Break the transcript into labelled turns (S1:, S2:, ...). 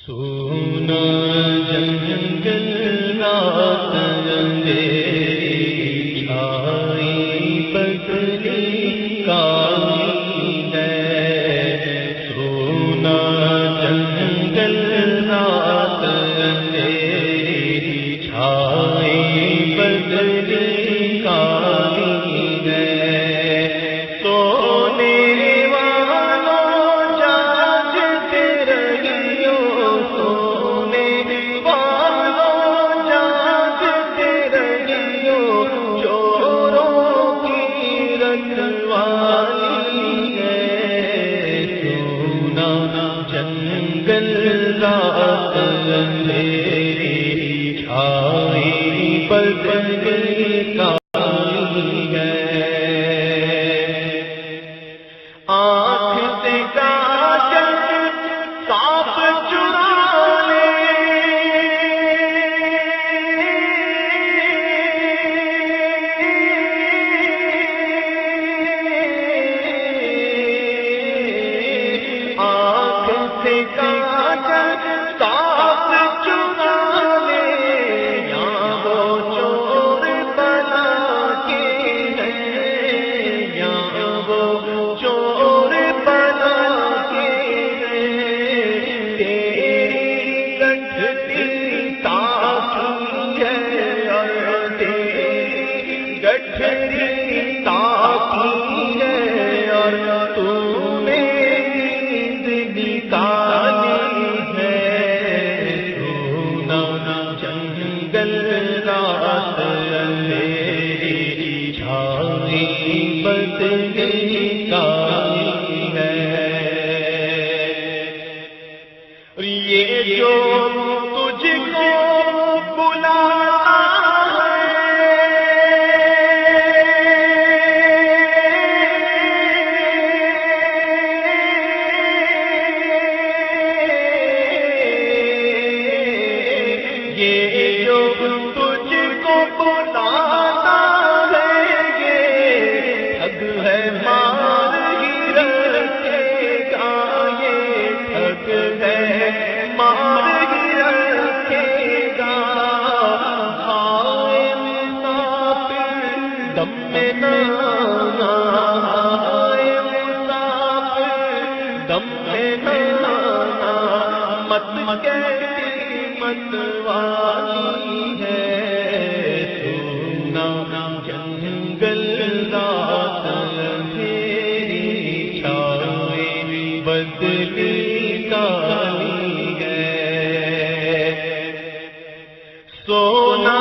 S1: سونا جنگل رات اندھیری چھائی بدلی کالی ہے، سونا جنگل رات اندھیری چھائی بدلی کالی ہے، سونے جنگل رات اندھیری چھائی بدلی کالی ہے، آنکھ سے کاجل صاف چرا لے، آنکھ سے کاجل صاف چرا لے، یہاں وہ چور بنا کے ہے، یہاں وہ چور بنا کے ہے، تیری گٹھڑی تاکی ہے اور تیری گٹھڑی تاکی ہے، اور تو نے نیند نکالی ہے، سونا جنگل رات اندھیری چھائی بدلی کالی ہے، اور یہ جو تجھ کو بلاتا ہے، یہ جو تجھ کو بلاتا ہے، یہ ٹھگ ہے مار ہی رکھے گا، یہ ٹھگ ہے مار ہی رکھے گا، ہائے مسافر دم میں نہ آنا، ہائے مسافر دم میں نہ آنا، مت کیسی مت والی ہے، سونا جنگل رات اندھیری چھائی بدلی کالی ہے، سونا